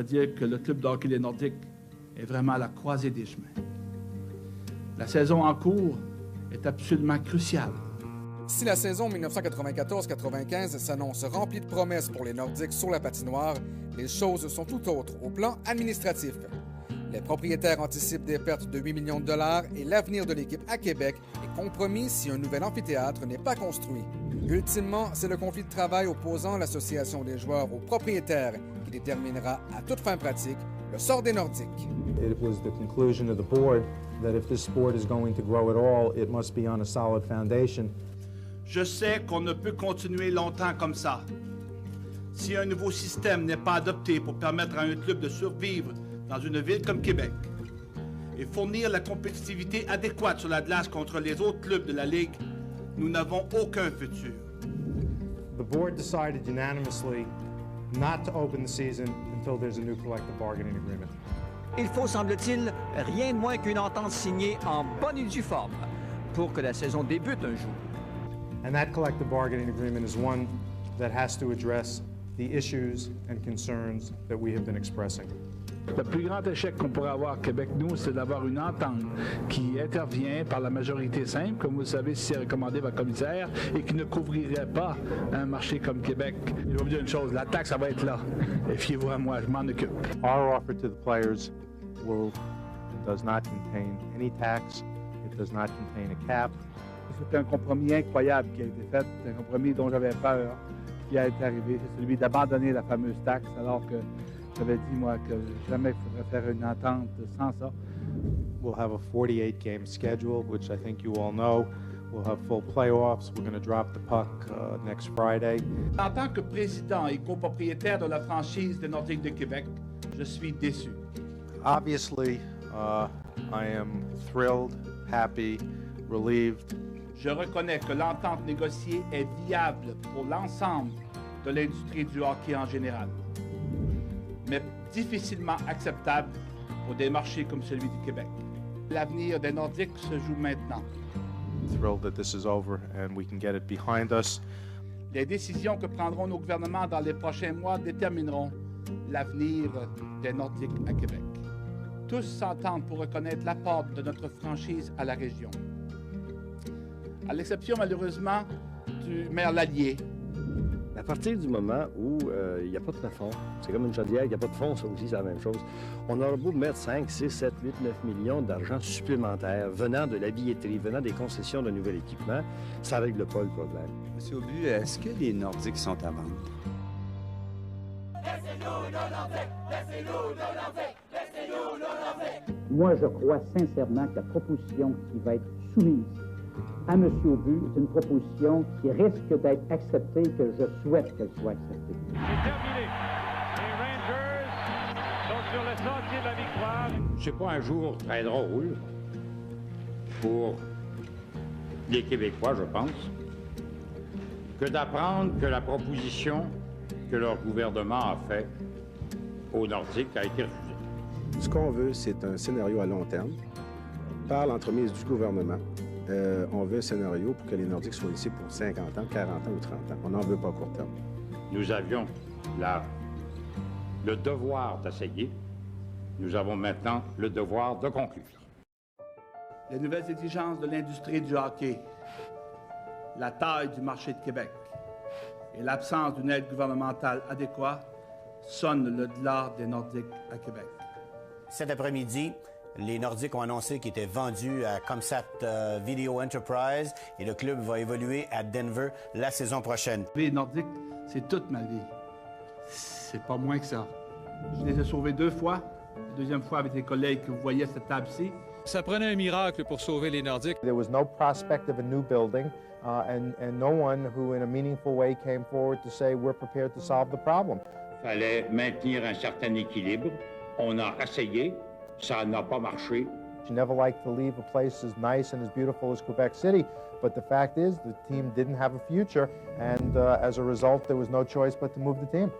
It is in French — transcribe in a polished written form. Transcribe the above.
dire que le club de hockey des Nordiques est vraiment à la croisée des chemins. La saison en cours est absolument cruciale. Si la saison 1994-95 s'annonce remplie de promesses pour les Nordiques sur la patinoire, les choses sont tout autres au plan administratif. Les propriétaires anticipent des pertes de 8 millions de dollars et l'avenir de l'équipe à Québec est compromis si un nouvel amphithéâtre n'est pas construit. Ultimement, c'est le conflit de travail opposant l'association des joueurs aux propriétaires qui déterminera à toute fin pratique le sort des Nordiques. It was the conclusion of the board that if this sport is going to grow at all, it must be on a solid foundation. Je sais qu'on ne peut continuer longtemps comme ça. Si un nouveau système n'est pas adopté pour permettre à un club de survivre dans une ville comme Québec et fournir la compétitivité adéquate sur la glace contre les autres clubs de la Ligue, nous n'avons aucun futur. The board decided unanimously not to open the season until there's a new collective bargaining agreement. Il faut, semble-t-il, rien de moins qu'une entente signée en bonne et due forme pour que la saison débute un jour. And that collective bargaining agreement is one that has to address the issues and concerns that we have been expressing. Le plus grand échec qu'on pourrait avoir à Québec, nous, c'est d'avoir une entente qui intervient par la majorité simple, comme vous le savez, si c'est recommandé par le commissaire, et qui ne couvrirait pas un marché comme Québec. Je vais vous dire une chose, la taxe, ça va être là. Et fiez-vous à moi, je m'en occupe. Our offer to the players does not contain any tax. It does not contain a cap. C'est un compromis incroyable qui a été fait. C'est un compromis dont j'avais peur qui a été arrivé. C'est celui d'abandonner la fameuse taxe, alors que j'avais dit, moi, que jamais il faudrait faire une entente sans ça. We'll have a 48-game schedule, which I think you all know. We'll have full playoffs. We're going to drop the puck next Friday. En tant que président et copropriétaire de la franchise des Nordiques de Québec, je suis déçu. Obviously, I am thrilled, happy, relieved. Je reconnais que l'entente négociée est viable pour l'ensemble de l'industrie du hockey en général, mais difficilement acceptable pour des marchés comme celui du Québec. L'avenir des Nordiques se joue maintenant. Thrilled that this is over and we can get it behind us. Les décisions que prendront nos gouvernements dans les prochains mois détermineront l'avenir des Nordiques à Québec. Tous s'entendent pour reconnaître l'apport de notre franchise à la région. À l'exception, malheureusement, du maire Lallier. À partir du moment où il n'y a pas de plafond, c'est comme une chaudière, il n'y a pas de fond, ça aussi, c'est la même chose. On aura beau mettre 5, 6, 7, 8, 9 millions d'argent supplémentaires venant de la billetterie, venant des concessions de nouvel équipement, ça ne règle pas le problème. Monsieur Aubu, est-ce que les Nordiques sont à vendre? Laissez-nous nos Nordiques! Laissez-nous nos Nordiques! Laissez-nous nos Nordiques! Moi, je crois sincèrement que la proposition qui va être soumise à M. Aubu est une proposition qui risque d'être acceptée, que je souhaite qu'elle soit acceptée. C'est terminé. Les Rangers sont sur le sentier de la victoire. C'est pas un jour très drôle pour les Québécois, je pense, que d'apprendre que la proposition que leur gouvernement a faite aux Nordiques a été refusée. Ce qu'on veut, c'est un scénario à long terme par l'entremise du gouvernement. On veut un scénario pour que les Nordiques soient ici pour 50 ans, 40 ans ou 30 ans. On n'en veut pas à court terme. Nous avions le devoir d'essayer. Nous avons maintenant le devoir de conclure. Les nouvelles exigences de l'industrie du hockey, la taille du marché de Québec et l'absence d'une aide gouvernementale adéquate sonnent le glas des Nordiques à Québec. Cet après-midi, les Nordiques ont annoncé qu'ils étaient vendus à Comsat Video Enterprise et le club va évoluer à Denver la saison prochaine. Les Nordiques, c'est toute ma vie. C'est pas moins que ça. Je les ai sauvés 2 fois. La deuxième fois avec les collègues que vous voyez à cette table-ci. Ça prenait un miracle pour sauver les Nordiques. There was no prospect of a new building and no one who in a meaningful way came forward to say we're prepared to solve the problem. Fallait maintenir un certain équilibre. On a essayé. Ça n'a pas marché. You never like to leave a place as nice and as beautiful as Quebec City, but the fact is the team didn't have a future, and as a result, there was no choice but to move the team.